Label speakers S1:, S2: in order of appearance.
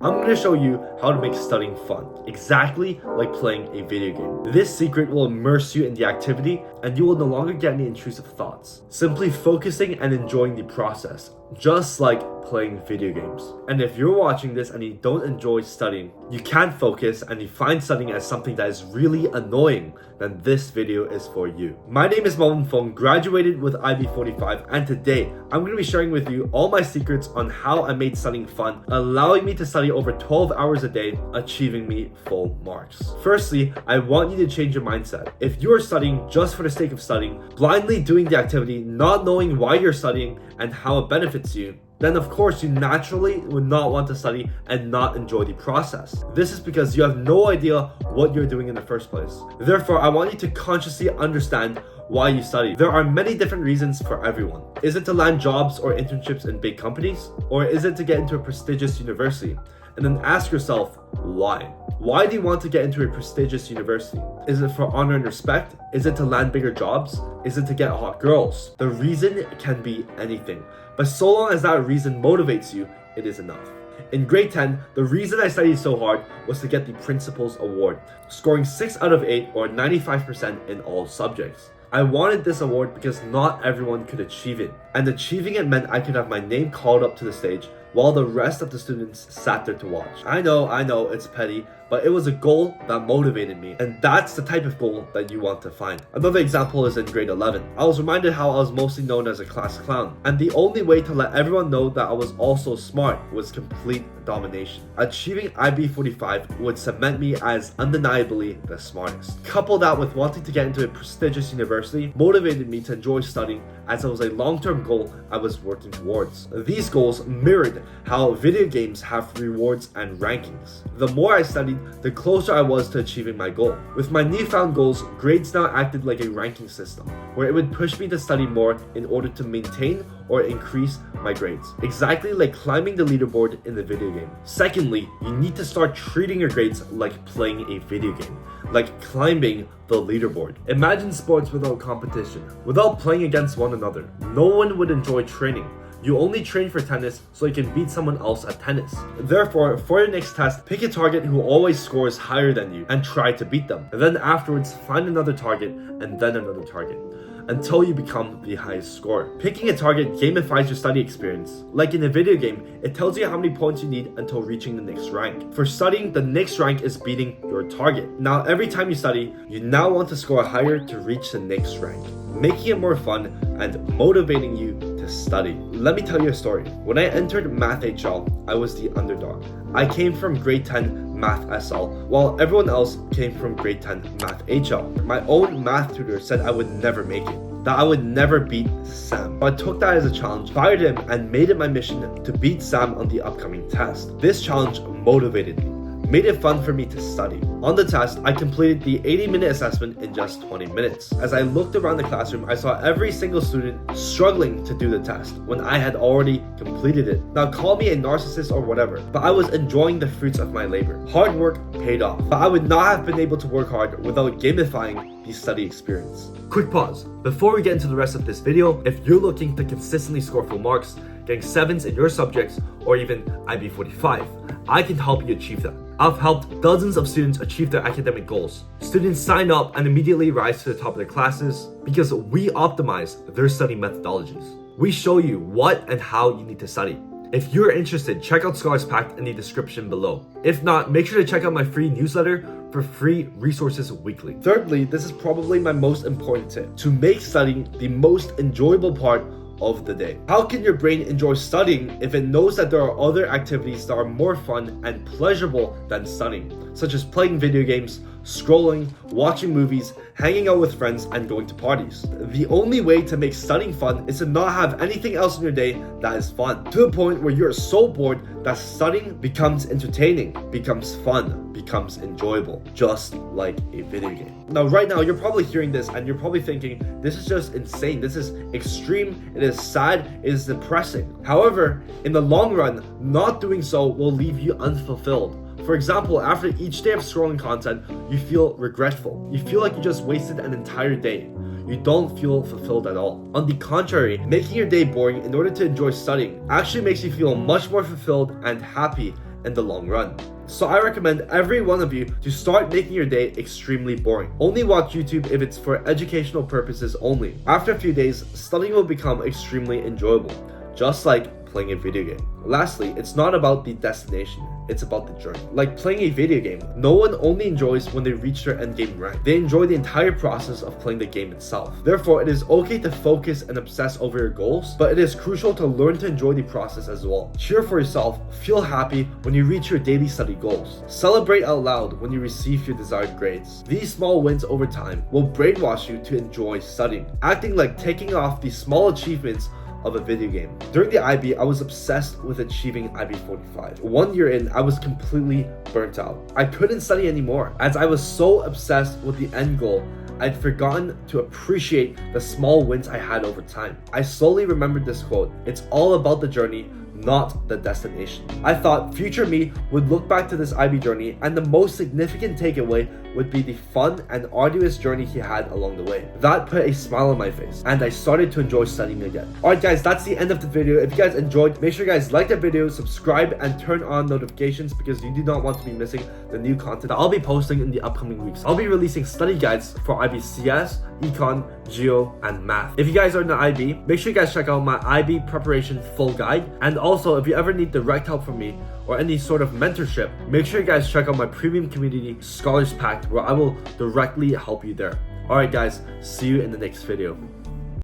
S1: I'm going to show you how to make studying fun, exactly like playing a video game. This secret will immerse you in the activity and you will no longer get any intrusive thoughts, simply focusing and enjoying the process, just like playing video games. And if you're watching this and you don't enjoy studying, you can't focus, and you find studying as something that is really annoying, then this video is for you. My name is Melvin Fung, graduated with IB 45, and today I'm going to be sharing with you all my secrets on how I made studying fun, allowing me to study over 12 hours a day, achieving me full marks. Firstly, I want you to change your mindset. If you are studying just for the sake of studying, blindly doing the activity, not knowing why you're studying and how it benefits you, then of course you naturally would not want to study and not enjoy the process. This is because you have no idea what you're doing in the first place. Therefore, I want you to consciously understand why you study. There are many different reasons for everyone. Is it to land jobs or internships in big companies? Or is it to get into a prestigious university? And then ask yourself, why? Why do you want to get into a prestigious university? Is it for honor and respect? Is it to land bigger jobs? Is it to get hot girls? The reason can be anything, but so long as that reason motivates you, it is enough. In grade 10, the reason I studied so hard was to get the Principal's Award, scoring 6 out of 8 or 95% in all subjects. I wanted this award because not everyone could achieve it, and achieving it meant I could have my name called up to the stage while the rest of the students sat there to watch. I know, it's petty, but it was a goal that motivated me, and that's the type of goal that you want to find. Another example is in grade 11. I was reminded how I was mostly known as a class clown, and the only way to let everyone know that I was also smart was complete domination. Achieving IB 45 would cement me as undeniably the smartest. Couple that with wanting to get into a prestigious university motivated me to enjoy studying, as it was a long-term goal I was working towards. These goals mirrored how video games have rewards and rankings. The more I studied, the closer I was to achieving my goal. With my newfound goals, grades now acted like a ranking system, where it would push me to study more in order to maintain or increase my grades. Exactly like climbing the leaderboard in the video game. Secondly, you need to start treating your grades like playing a video game, like climbing the leaderboard. Imagine sports without competition, without playing against one another. No one would enjoy training. You only train for tennis so you can beat someone else at tennis. Therefore, for your next test, pick a target who always scores higher than you and try to beat them. And then afterwards, find another target and then another target, until you become the highest scorer. Picking a target gamifies your study experience. Like in a video game, it tells you how many points you need until reaching the next rank. For studying, the next rank is beating your target. Now, every time you study, you now want to score higher to reach the next rank, making it more fun and motivating you to study. Let me tell you a story. When I entered Math HL, I was the underdog. I came from grade 10 Math SL, while everyone else came from grade 10 Math HL. My own math tutor said I would never make it, that I would never beat Sam. But I took that as a challenge, fired him, and made it my mission to beat Sam on the upcoming test. This challenge motivated me, made it fun for me to study. On the test, I completed the 80-minute assessment in just 20 minutes. As I looked around the classroom, I saw every single student struggling to do the test when I had already completed it. Now call me a narcissist or whatever, but I was enjoying the fruits of my labor. Hard work paid off, but I would not have been able to work hard without gamifying the study experience. Quick pause. Before we get into the rest of this video, if you're looking to consistently score full marks, getting 7s in your subjects, or even IB 45, I can help you achieve that. I've helped dozens of students achieve their academic goals. Students sign up and immediately rise to the top of their classes because we optimize their study methodologies. We show you what and how you need to study. If you're interested, check out Scholars Pact in the description below. If not, make sure to check out my free newsletter for free resources weekly. Thirdly, this is probably my most important tip: to make studying the most enjoyable part of the day. How can your brain enjoy studying if it knows that there are other activities that are more fun and pleasurable than studying, such as playing video games, scrolling, watching movies, hanging out with friends, and going to parties? The only way to make studying fun is to not have anything else in your day that is fun, to the point where you're so bored that studying becomes entertaining, becomes fun, becomes enjoyable, just like a video game. Now, right now, you're probably hearing this and you're probably thinking, this is just insane, this is extreme, it is sad, it is depressing. However, in the long run, not doing so will leave you unfulfilled. For example, after each day of scrolling content, you feel regretful. You feel like you just wasted an entire day. You don't feel fulfilled at all. On the contrary, making your day boring in order to enjoy studying actually makes you feel much more fulfilled and happy in the long run. So I recommend every one of you to start making your day extremely boring. Only watch YouTube if it's for educational purposes only. After a few days, studying will become extremely enjoyable, just like playing a video game. Lastly, it's not about the destination, it's about the journey. Like playing a video game, no one only enjoys when they reach their endgame rank. They enjoy the entire process of playing the game itself. Therefore, it is okay to focus and obsess over your goals, but it is crucial to learn to enjoy the process as well. Cheer for yourself, feel happy when you reach your daily study goals. Celebrate out loud when you receive your desired grades. These small wins over time will brainwash you to enjoy studying, acting like taking off the small achievements of a video game. During the IB, I was obsessed with achieving IB 45. 1 year in, I was completely burnt out. I couldn't study anymore as I was so obsessed with the end goal. I'd forgotten to appreciate the small wins I had over time. I slowly remembered this quote: "It's all about the journey, not the destination." I thought future me would look back to this IB journey and the most significant takeaway would be the fun and arduous journey he had along the way. That put a smile on my face and I started to enjoy studying again. Alright guys, that's the end of the video. If you guys enjoyed, make sure you guys like the video, subscribe, and turn on notifications because you do not want to be missing the new content that I'll be posting in the upcoming weeks. I'll be releasing study guides for IB CS, Econ, Geo, and Math. If you guys are in the IB, make sure you guys check out my IB preparation full guide. And also, if you ever need direct help from me or any sort of mentorship, make sure you guys check out my premium community, Scholars Pact, where I will directly help you there. Alright guys, see you in the next video.